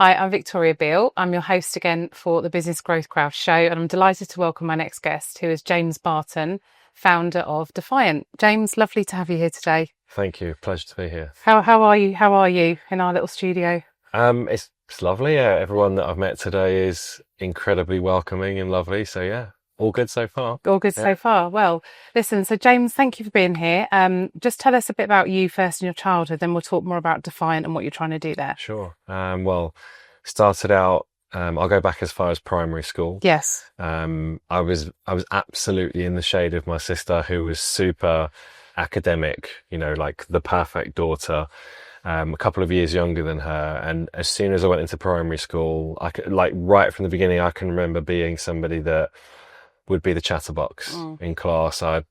Hi, I'm Victoria Beale. I'm your host again for the Business Growth Crowd show, and I'm delighted to welcome my next guest, who is James Barton, founder of DEFIANT. James, lovely to have you here today. Thank you. Pleasure to be here. How are you? How are you in our little studio? It's lovely. Yeah, everyone that I've met today is incredibly welcoming and lovely. So yeah, all good so far. All good so far. Well, listen, so James, thank you for being here. Just tell us a bit about you first and your childhood, then we'll talk more about DEFIANT and what you're trying to do there. Sure. Well, started out. I'll go back as far as primary school. Yes. I was absolutely in the shade of my sister, who was super academic. You know, like the perfect daughter. A couple of years younger than her, and as soon as I went into primary school, I could, like, right from the beginning, I can remember being somebody that would be the chatterbox in class. All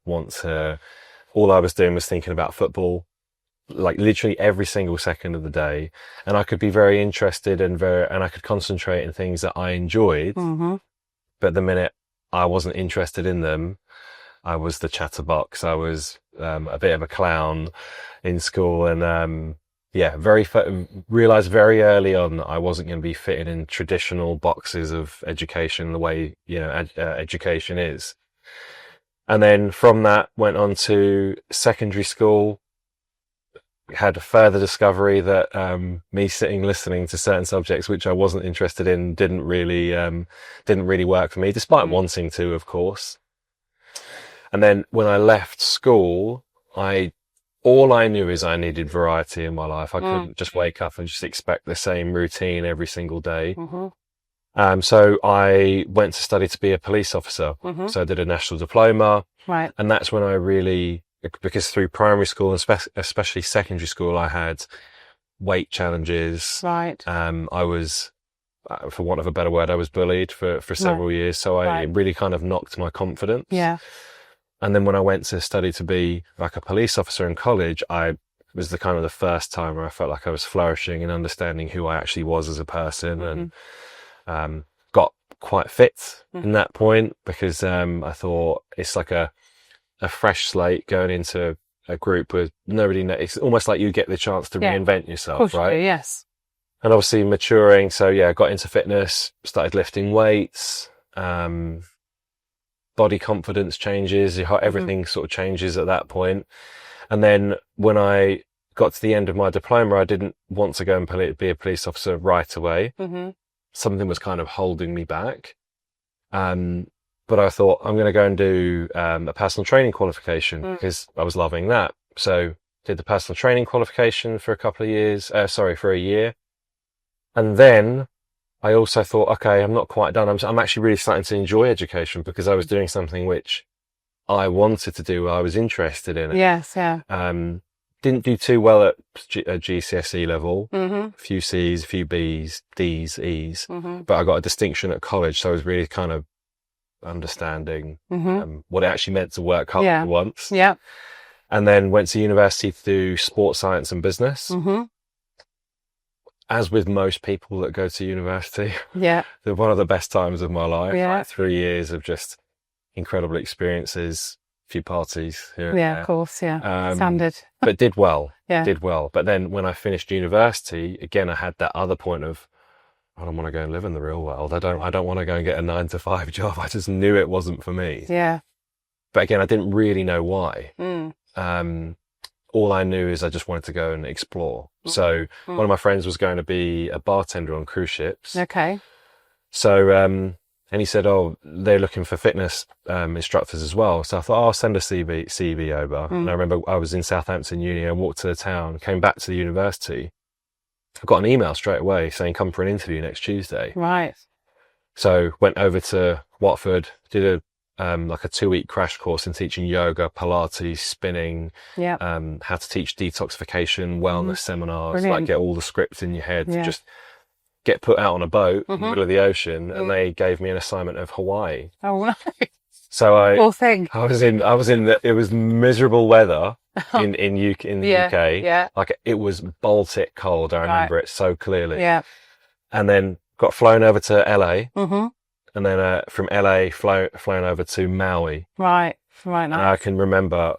I was doing was thinking about football, like literally every single second of the day, and I could be very interested and I could concentrate in things that I enjoyed. But the minute I wasn't interested in them, I was the chatterbox. I was a bit of a clown in school, and realized very early on that I wasn't going to be fitted in traditional boxes of education the way, education is. And then from that went on to secondary school, had a further discovery that me sitting listening to certain subjects which I wasn't interested in didn't really work for me, despite wanting to, of course. And then when I left school, all I knew is I needed variety in my life. I couldn't just wake up and just expect the same routine every single day. So I went to study to be a police officer. So I did a national diploma. Right. And that's when I really, because through primary school and especially secondary school, I had weight challenges. Right. I was, for want of a better word, I was bullied for several years. So it really kind of knocked my confidence. Yeah. And then when I went to study to be like a police officer in college, it was the first time where I felt like I was flourishing and understanding who I actually was as a person, and got quite fit in that point, because I thought it's like a fresh slate going into a group with nobody. It's almost like you get the chance to reinvent yourself, of course right? You do, yes. And obviously maturing. So yeah, got into fitness, started lifting weights. Body confidence changes, everything sort of changes at that point. And then when I got to the end of my diploma, I didn't want to go and be a police officer right away. Something was kind of holding me back. But I thought, I'm going to go and do a personal training qualification, because I was loving that. So did the personal training qualification for for a year. And then I also thought, okay, I'm not quite done. I'm actually really starting to enjoy education, because I was doing something which I wanted to do. I was interested in it. Yes, yeah. Didn't do too well at GCSE level. A few C's, a few B's, D's, E's. But I got a distinction at college, so I was really kind of understanding what it actually meant to work hard for once. Yeah. And then went to university to do sports science and business. As with most people that go to university, they're one of the best times of my life. Yeah. Like 3 years of just incredible experiences, a few parties here and there. Of course, yeah. Standard. But did well. Yeah. Did well. But then when I finished university, again, I had that other point of, I don't want to go and live in the real world. I don't want to go and get a 9-to-5 job. I just knew it wasn't for me. Yeah. But again, I didn't really know why. All I knew is I just wanted to go and explore. So one of my friends was going to be a bartender on cruise ships. Okay. So, and he said, oh, they're looking for fitness instructors as well. So I thought, I'll send a CV over. And I remember I was in Southampton Uni. I walked to the town, came back to the university. I got an email straight away saying, come for an interview next Tuesday. Right. So went over to Watford, did a 2-week crash course in teaching yoga, Pilates, spinning, how to teach detoxification, wellness seminars, Brilliant. like get all the scripts in your head, just get put out on a boat in the middle of the ocean. And they gave me an assignment of Hawaii. Oh, no. So Poor thing. I was in it was miserable weather in the UK. Yeah. Like it was Baltic cold. I remember it so clearly. Yeah. And then got flown over to LA. And then from LA flown over to Maui. Right. And I can remember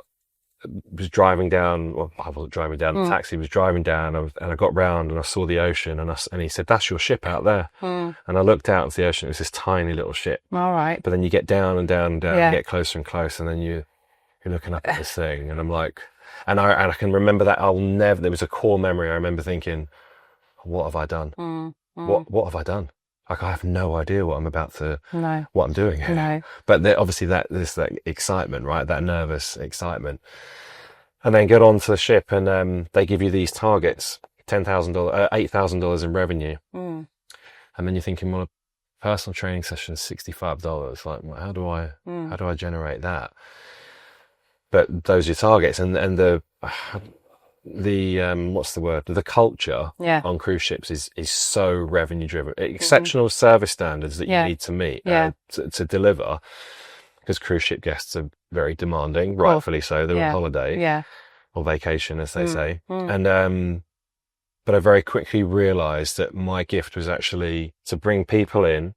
was driving down, well, I wasn't driving down, the taxi was driving down, and I got round and I saw the ocean, and he said, "That's your ship out there." And I looked out into the ocean. It was this tiny little ship. All right. But then you get down and down and down, and get closer and closer, and then you're looking up at this thing, and I'm like, and I can remember that there was a core memory. I remember thinking, what have I done? What have I done? Like, I have no idea what I'm what I'm doing here. No. But obviously there's that excitement, right? That nervous excitement. And then get onto the ship, and they give you these targets, $10,000, $8,000 in revenue. And then you're thinking, well, a personal training session is $65. Like, well, how do I generate that? But those are your targets, and the what's the word? The culture on cruise ships is so revenue driven. Exceptional service standards that you need to meet to deliver, because cruise ship guests are very demanding, rightfully so. They're on holiday or vacation, as they say. And but I very quickly realized that my gift was actually to bring people in,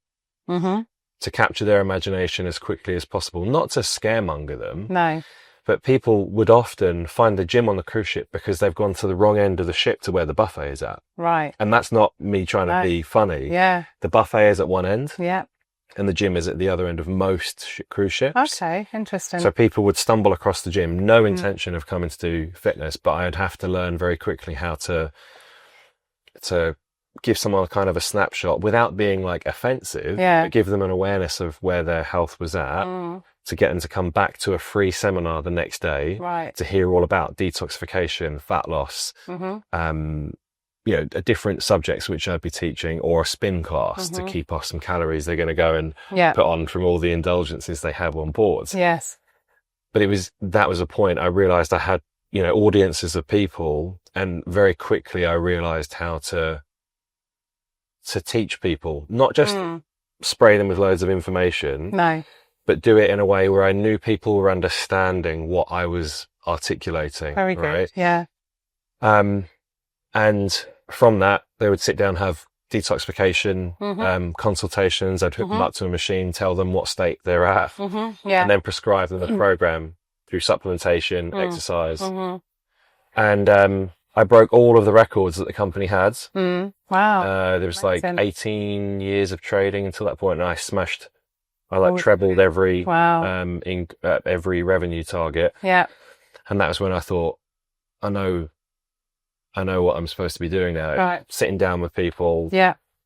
to capture their imagination as quickly as possible, not to scaremonger them. No. But people would often find the gym on the cruise ship because they've gone to the wrong end of the ship to where the buffet is at. Right. And that's not me trying to be funny. Yeah. The buffet is at one end. Yeah. And the gym is at the other end of most cruise ships. Okay, interesting. So people would stumble across the gym, no intention of coming to do fitness, but I'd have to learn very quickly how to give someone kind of a snapshot without being like offensive, but give them an awareness of where their health was at. To get them to come back to a free seminar the next day, to hear all about detoxification, fat loss, different subjects which I'd be teaching, or a spin class to keep off some calories they're going to go and put on from all the indulgences they have on board. Yes. But that was a point I realized I had, audiences of people, and very quickly I realized how to teach people, not just spray them with loads of information. No. But do it in a way where I knew people were understanding what I was articulating. Very good. Right? Yeah. And from that, they would sit down, have detoxification consultations. I'd hook them up to a machine, tell them what state they're at, and then prescribe them a program through supplementation, exercise. And I broke all of the records that the company had. Wow. There was like 18 years of trading until that point, and I trebled every revenue target. Yeah. And that was when I thought, I know what I'm supposed to be doing now. Right. Sitting down with people,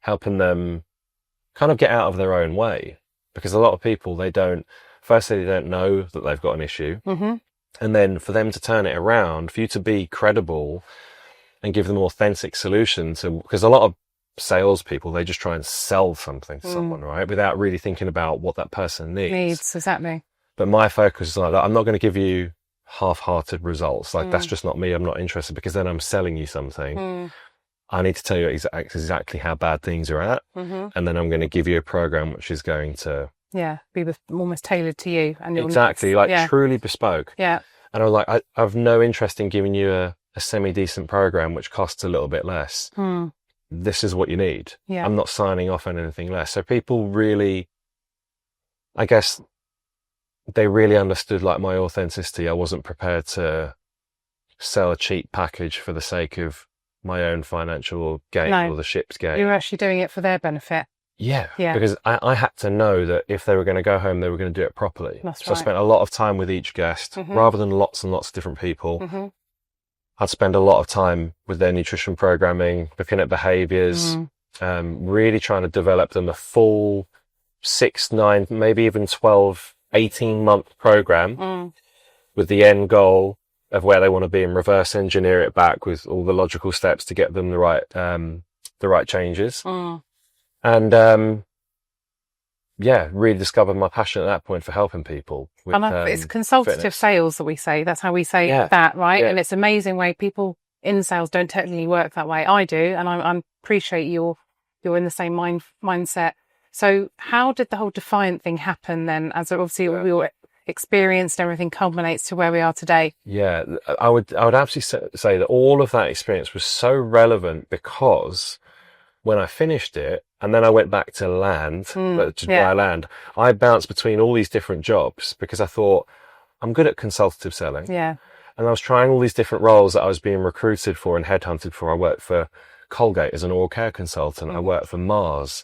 helping them kind of get out of their own way. Because a lot of people, they don't know that they've got an issue. And then for them to turn it around, for you to be credible and give them an authentic solution because a lot of salespeople, they just try and sell something to someone, right? Without really thinking about what that person needs. Exactly. But my focus is like, I'm not going to give you half-hearted results. Like, that's just not me. I'm not interested, because then I'm selling you something. I need to tell you exactly how bad things are at. And then I'm going to give you a program which is going to be almost tailored to you and your exactly needs. Truly bespoke. Yeah. And I was like, I have no interest in giving you a semi-decent program which costs a little bit less. This is what you need. Yeah. I'm not signing off on anything less. So people really, I guess, they really understood like my authenticity. I wasn't prepared to sell a cheap package for the sake of my own financial gain or the ship's gain. You were actually doing it for their benefit. Yeah. Because I had to know that if they were going to go home, they were going to do it properly. That's so I spent a lot of time with each guest, rather than lots and lots of different people. I'd spend a lot of time with their nutrition programming, looking at behaviors, really trying to develop them a full 6, 9, maybe even 12, 18-month program with the end goal of where they want to be, and reverse engineer it back with all the logical steps to get them the right changes. And really discovered my passion at that point for helping people. With, it's consultative fitness. Sales that we say. That's how we say that, right? Yeah. And it's amazing way people in sales don't technically work that way. I do, and I appreciate you're in the same mindset. So how did the whole Defiant thing happen then? As obviously we all experienced, everything culminates to where we are today. Yeah, I would absolutely say that all of that experience was so relevant, because when I finished it, and then I went back to land, buy land, I bounced between all these different jobs because I thought, I'm good at consultative selling. Yeah. And I was trying all these different roles that I was being recruited for and headhunted for. I worked for Colgate as an oral care consultant. I worked for Mars,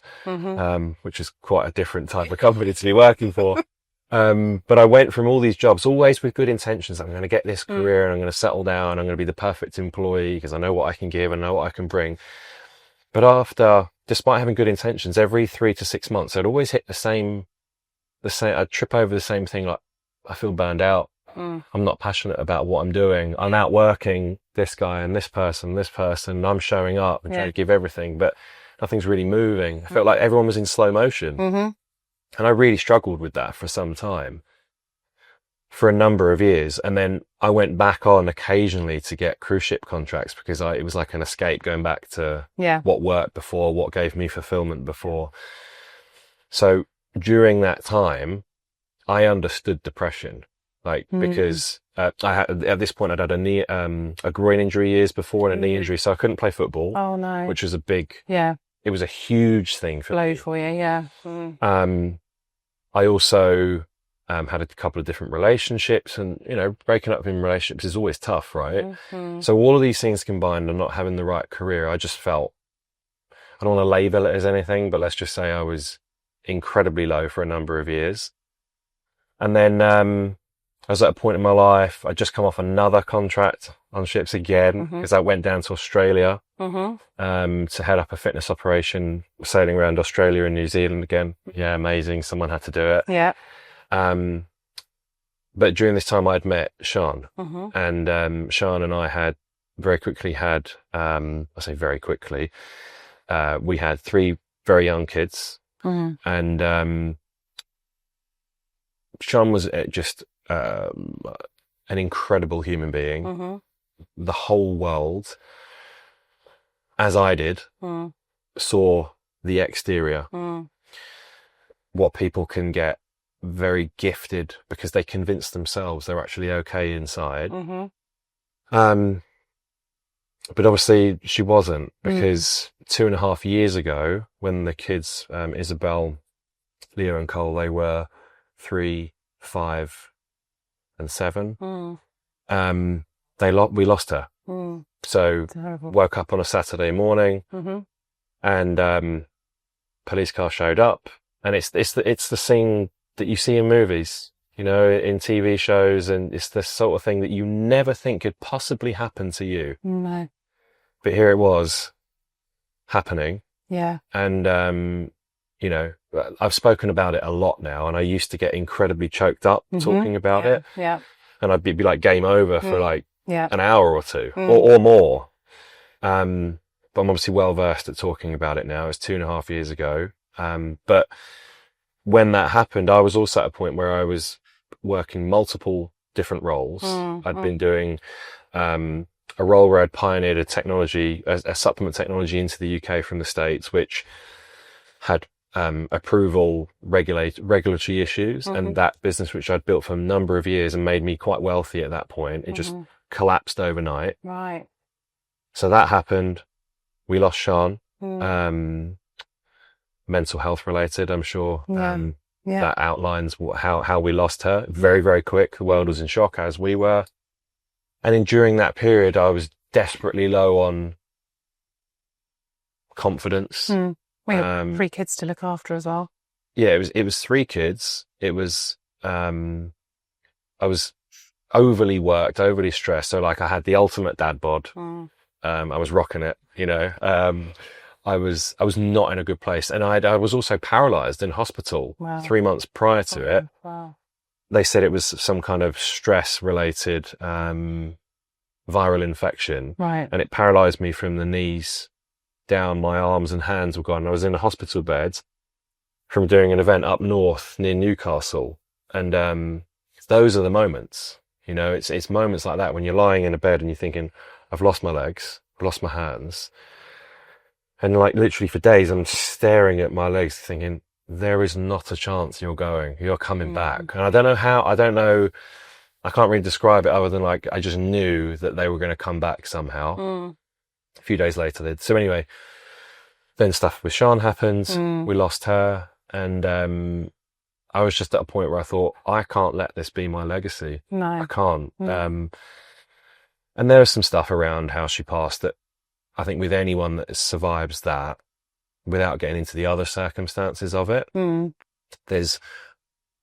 which is quite a different type of company to be working for. But I went from all these jobs, always with good intentions. I'm going to get this career and I'm going to settle down. I'm going to be the perfect employee because I know what I can give and know what I can bring. But despite having good intentions, every 3 to 6 months, I'd always hit the same, I'd trip over the same thing. Like, I feel burned out. I'm not passionate about what I'm doing. I'm out working this guy and this person, and I'm showing up and trying to give everything, but nothing's really moving. I felt like everyone was in slow motion. And I really struggled with that for some time, for a number of years. And then I went back on occasionally to get cruise ship contracts because it was like an escape, going back to what worked before, what gave me fulfillment before. So during that time, I understood depression, because at this point I'd had a groin injury years before and a knee injury, so I couldn't play football. Oh no! Which was it was a huge thing for me. For you, I also had a couple of different relationships, and breaking up in relationships is always tough, right? So all of these things combined and not having the right career, I just felt, I don't want to label it as anything, but let's just say I was incredibly low for a number of years. And then I was at a point in my life, I'd just come off another contract on ships again because I went down to Australia to head up a fitness operation, sailing around Australia and New Zealand again. Yeah, amazing. Someone had to do it. Yeah. But during this time I'd met Sean, and Sean and I had very quickly had, I say very quickly, we had 3 very young kids, and Sean was just an incredible human being. The whole world, as I did, saw the exterior, what people can get very gifted because they convince themselves they're actually okay inside. But obviously she wasn't, because 2.5 years ago, when the kids, Isabel, Leo and Cole, they were 3, 5 and 7, we lost her. So terrible. Woke up on a Saturday morning, and police car showed up, and it's the scene that you see in movies, in TV shows, and it's the sort of thing that you never think could possibly happen to you. No. But here it was happening. Yeah. And I've spoken about it a lot now, and I used to get incredibly choked up talking about it. Yeah. And I'd be like game over for an hour or 2 or more. But I'm obviously well versed at talking about it now. It was 2.5 years ago. But when that happened, I was also at a point where I was working multiple different roles. I'd been doing a role where I'd pioneered a supplement technology into the UK from the States, which had approval, regulatory issues, and that business, which I'd built for a number of years and made me quite wealthy at that point, it just collapsed overnight. Right. So that happened. We lost Sean. Mental health related, I'm sure. That outlines how we lost her. Very, very quick. The world was in shock, as we were. And during that period, I was desperately low on confidence. We have 3 kids to look after as well. Yeah, it was 3 kids. It was, I was overly worked, overly stressed. So I had the ultimate dad bod. I was rocking it, I was not in a good place. And I was also paralyzed in hospital 3 months prior to it. Wow. They said it was some kind of stress related, viral infection. Right. And it paralyzed me from the knees down. My arms and hands were gone. I was in a hospital bed from doing an event up north near Newcastle. And those are the moments, it's moments like that when you're lying in a bed and you're thinking, I've lost my legs, I've lost my hands. And literally for days, I'm staring at my legs thinking, there is not a chance you're coming back. And I don't know, I can't really describe it other than I just knew that they were going to come back somehow. A few days later, so anyway, then stuff with Sean happened. We lost her, and I was just at a point where I thought, I can't let this be my legacy. No, I can't. And there was some stuff around how she passed that I think with anyone that survives that, without getting into the other circumstances of it, there's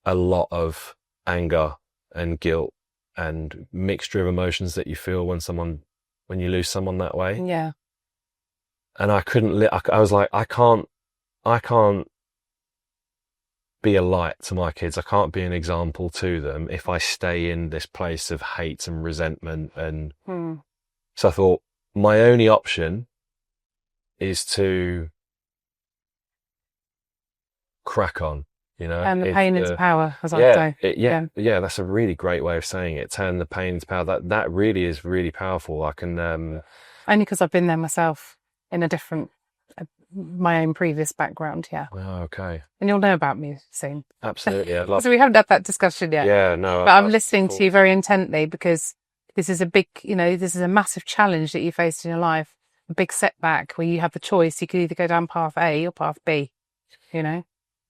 a lot of anger and guilt and mixture of emotions that you feel when you lose someone that way. Yeah. And I couldn't I was like, I can't be a light to my kids. I can't be an example to them if I stay in this place of hate and resentment. And so I thought my only option is to crack on, you know. And the pain into power, as I say. Yeah, that's a really great way of saying it. Turn the pain into power. That really is really powerful. I can only because I've been there myself in a different, my own previous background. Yeah. Oh, okay. And you'll know about me soon. Absolutely. So we haven't had that discussion yet. Yeah, no. But I'm listening to you very intently because this is this is a massive challenge that you faced in your life, a big setback where you have the choice. You could either go down path A or path B, you know?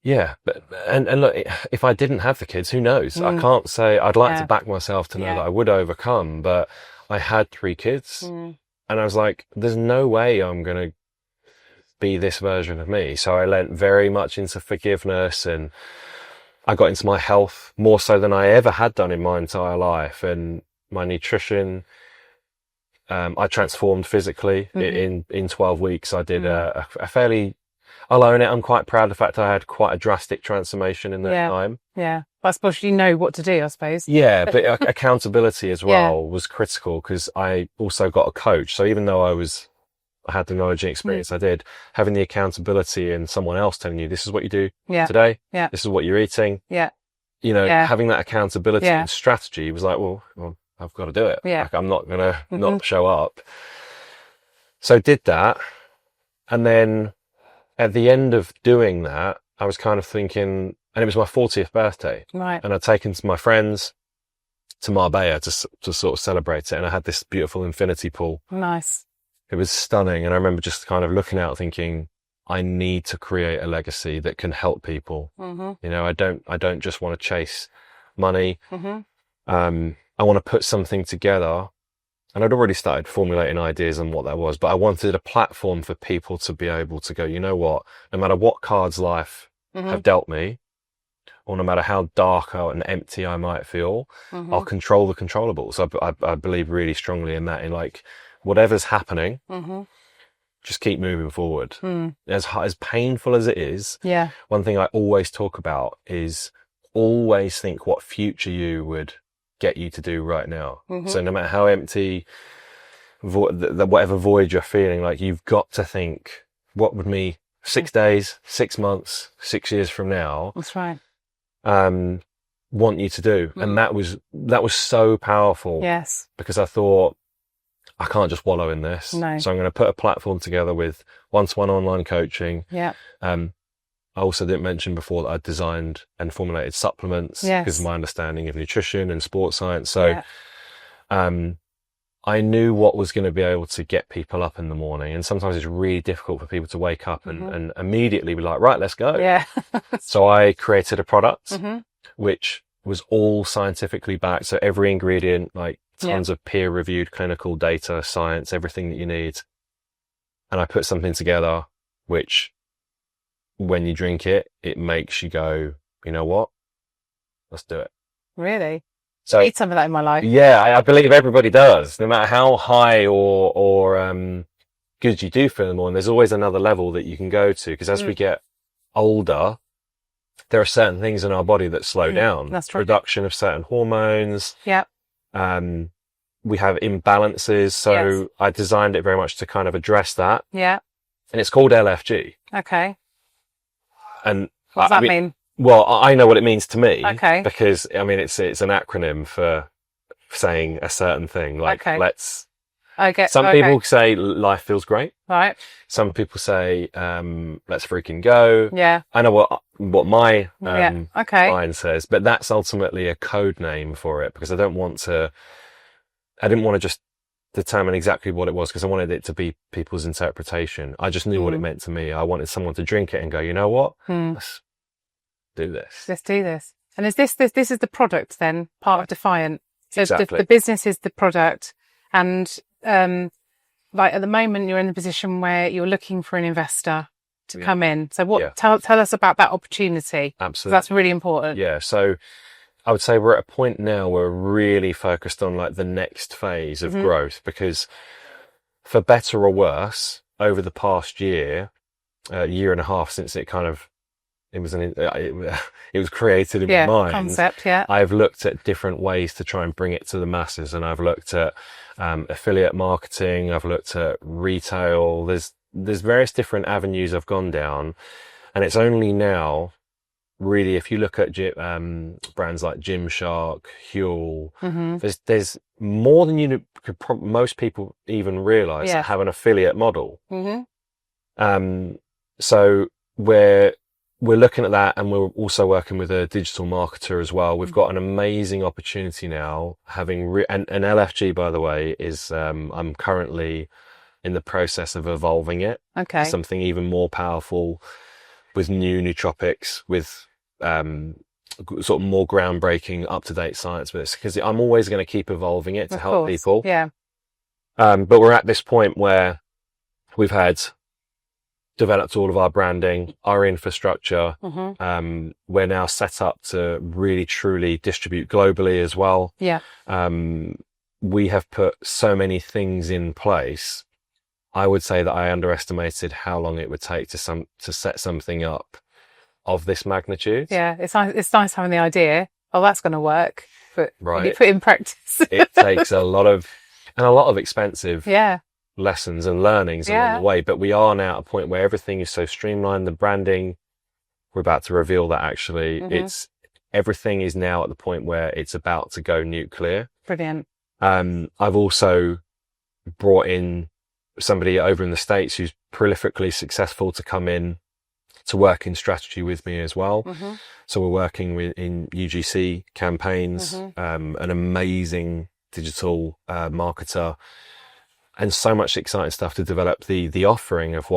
Yeah, but and look, if I didn't have the kids, who knows? I can't say. I'd like to back myself to know that I would overcome, but I had 3 kids, and I was like, "There's no way I'm gonna be this version of me." So I leant very much into forgiveness, and I got into my health more so than I ever had done in my entire life, and my nutrition. I transformed physically in 12 weeks. I did a fairly. I'll own it. I'm quite proud of the fact I had quite a drastic transformation in that time. Yeah. But I suppose you know what to do, I suppose. Yeah, but accountability as well was critical because I also got a coach. So even though I had the knowledge and experience I did, having the accountability and someone else telling you, this is what you do today. Yeah. This is what you're eating. Yeah. You know, having that accountability and strategy was like, well, I've got to do it. Yeah. Like, I'm not going to not show up. So did that. And then at the end of doing that, I was kind of thinking, and it was my 40th birthday. Right. And I'd taken my friends to Marbella to sort of celebrate it. And I had this beautiful infinity pool. Nice. It was stunning. And I remember just kind of looking out thinking, I need to create a legacy that can help people. You know, I don't just want to chase money. I want to put something together. And I'd already started formulating ideas on what that was, but I wanted a platform for people to be able to go, you know what, no matter what cards life have dealt me, or no matter how dark and empty I might feel, I'll control the controllables. I believe really strongly in that, in like, whatever's happening, just keep moving forward. As painful as it is, one thing I always talk about is always think what future you would get you to do right now. So no matter how empty, whatever void you're feeling, like you've got to think, what would me 6 days, 6 months, 6 years from now? That's right. Want you to do, and that was so powerful. Yes, because I thought I can't just wallow in this. No. So I'm going to put a platform together with one-to-one online coaching. Yeah. I also didn't mention before that I designed and formulated supplements because of my understanding of nutrition and sports science. So, I knew what was going to be able to get people up in the morning. And sometimes it's really difficult for people to wake up and immediately be like, right, let's go. Yeah. So I created a product, which was all scientifically backed. So every ingredient, like tons of peer reviewed clinical data, science, everything that you need. And I put something together, which when you drink it, it makes you go, you know what? Let's do it. Really? So I need some of that in my life. Yeah, I believe everybody does. No matter how high or good you do feel in the morning, there's always another level that you can go to. Because as we get older, there are certain things in our body that slow down. That's true. Production of certain hormones. Yeah. We have imbalances. So I designed it very much to kind of address that. Yeah. And it's called LFG. Okay. And what does that mean? Well, I know what it means to me. Okay. Because I mean, it's an acronym for saying a certain thing. Like, let's. Okay. Some people say life feels great. Right. Some people say, let's freaking go. Yeah. I know what my mind says, but that's ultimately a code name for it because I didn't want to just determine exactly what it was because I wanted it to be people's interpretation. I just knew what it meant to me. I wanted someone to drink it and go, you know what? Let's do this. Let's do this. And is this is the product then, part of DEFIANT? So exactly. the business is the product And like at the moment, you're in the position where you're looking for an investor to come in. So tell us about that opportunity. Absolutely. That's really important. Yeah. So I would say we're at a point now where we're really focused on like the next phase of growth, because for better or worse, over the past year and a half since it was created in my mind. Concept, I've looked at different ways to try and bring it to the masses, and I've looked at affiliate marketing. I've looked at retail. There's various different avenues I've gone down, and it's only now, really, if you look at brands like Gymshark, Huel, there's more than most people even realize that have an affiliate model. So we're looking at that, and we're also working with a digital marketer as well. We've got an amazing opportunity now, having and LFG, by the way, is I'm currently in the process of evolving it. Okay. Something even more powerful, with new nootropics, with sort of more groundbreaking, up-to-date science with this, because I'm always going to keep evolving it to help people. Yeah. But we're at this point where we've developed all of our branding, our infrastructure. We're now set up to really truly distribute globally as well. Yeah. We have put so many things in place. I would say that I underestimated how long it would take to set something up of this magnitude. Yeah, it's nice having the idea. Oh, that's going to work, but when you put in practice, it takes a lot of expensive lessons and learnings along the way. But we are now at a point where everything is so streamlined. The branding, we're about to reveal that actually. Everything is now at the point where it's about to go nuclear. Brilliant. I've also brought in somebody over in the States who's prolifically successful to come in to work in strategy with me as well. So we're working in UGC campaigns, an amazing digital marketer, and so much exciting stuff to develop the offering of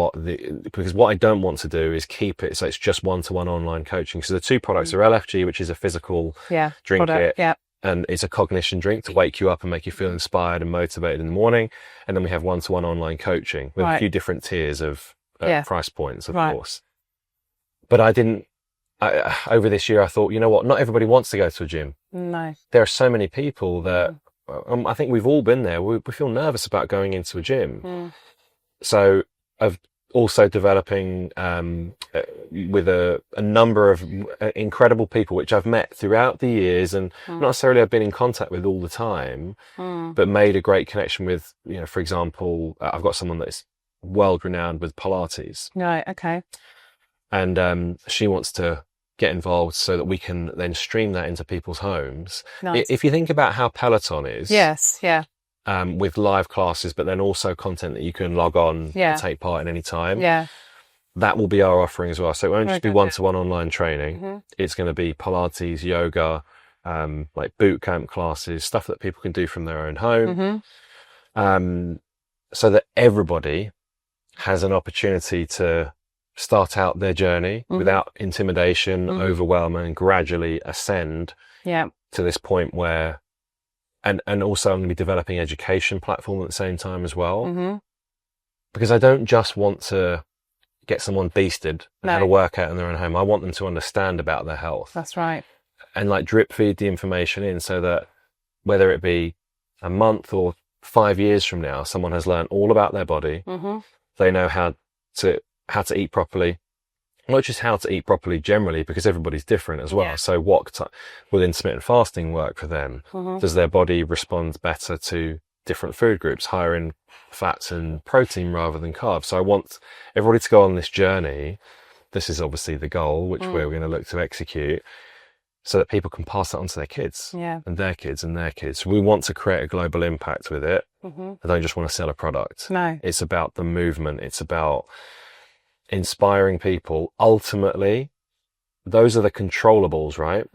because what I don't want to do is keep it so it's just one-to-one online coaching. So the two products are LFG, which is a physical drink product, and it's a cognition drink to wake you up and make you feel inspired and motivated in the morning. And then we have one-to-one online coaching with a few different tiers of price points, of course. But over this year, I thought, you know what? Not everybody wants to go to a gym. No. There are so many people that, I think we've all been there. We feel nervous about going into a gym. So I've also developing with a number of incredible people, which I've met throughout the years, and not necessarily I've been in contact with all the time, but made a great connection with, for example, I've got someone that is world renowned with Pilates. Right. Okay. And she wants to get involved so that we can then stream that into people's homes. Nice. If you think about how Peloton is, with live classes, but then also content that you can log on and take part in any time, that will be our offering as well. So it won't just be one-to-one online training. It's going to be Pilates, yoga, like boot camp classes, stuff that people can do from their own home, so that everybody has an opportunity to start out their journey without intimidation, overwhelm, and gradually ascend to this point where, and also I'm going to be developing education platform at the same time as well, because I don't just want to get someone beasted and have a workout in their own home. I want them to understand about their health. That's right. And like drip feed the information in, so that whether it be a month or 5 years from now, someone has learned all about their body. They know how to eat properly, not just how to eat properly generally, because everybody's different as well. So what will intermittent fasting work for them? Does their body respond better to different food groups, higher in fats and protein rather than carbs? So I want everybody to go on this journey. This is obviously the goal, which we're going to look to execute, so that people can pass that on to their kids and their kids and their kids. We want to create a global impact with it. I don't just want to sell a product. No. It's about the movement. It's about inspiring people. Ultimately, those are the controllables, right?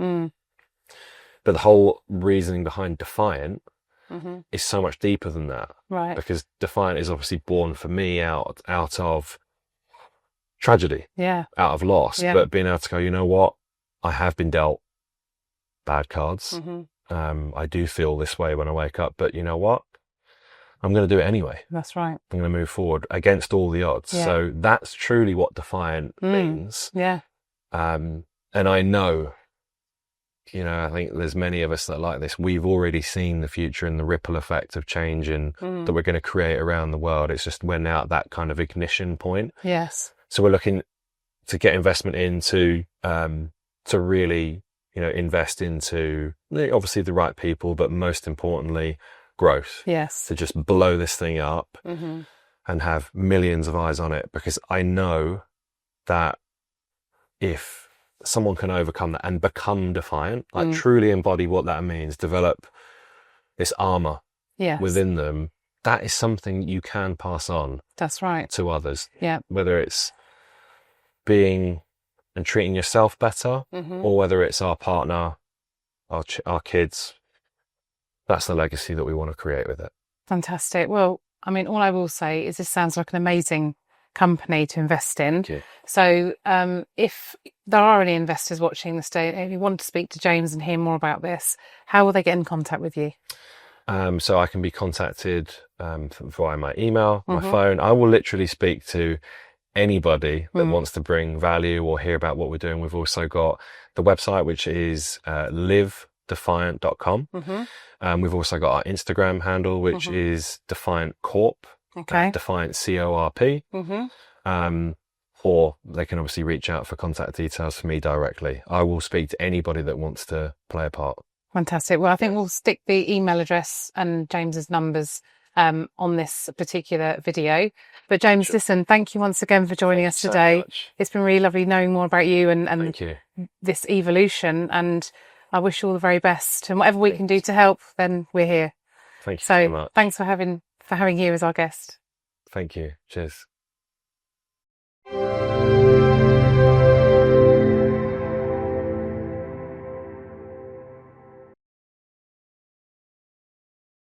But the whole reasoning behind DEFIANT is so much deeper than that, right? Because DEFIANT is obviously born for me out of tragedy, out of loss, but being able to go, you know what, I have been dealt bad cards. I do feel this way when I wake up, but you know what, I'm going to do it anyway. That's right. I'm going to move forward against all the odds. Yeah. So that's truly what Defiant means. Yeah. And I know, you know, I think there's many of us that are like this. We've already seen the future and the ripple effect of change that we're going to create around the world. It's just we're now at that kind of ignition point. Yes. So we're looking to get investment into, to really, you know, invest into obviously the right people, but most importantly, growth. Yes. To just blow this thing up and have millions of eyes on it, because I know that if someone can overcome that and become defiant, like truly embody what that means, develop this armor within them, that is something you can pass on. That's right. To others. Yeah. Whether it's being and treating yourself better, or whether it's our partner, our kids, that's the legacy that we want to create with it. Fantastic. Well, I mean, all I will say is this sounds like an amazing company to invest in. So if there are any investors watching this day, if you want to speak to James and hear more about this, how will they get in contact with you? So I can be contacted via my email, my phone. I will literally speak to anybody that wants to bring value or hear about what we're doing. We've also got the website, which is livedefiant.com. We've also got our Instagram handle, which is Defiant Corp. Defiant CORP. Or they can obviously reach out for contact details for me directly. I will speak to anybody that wants to play a part. Fantastic. Well, I think we'll stick the email address and James's numbers on this particular video. But James, listen, thank you once again for joining us today. It's been really lovely knowing more about you and this evolution. And I wish you all the very best. And whatever we can do to help, then we're here. Thank you so much. Thanks for having you as our guest. Thank you. Cheers.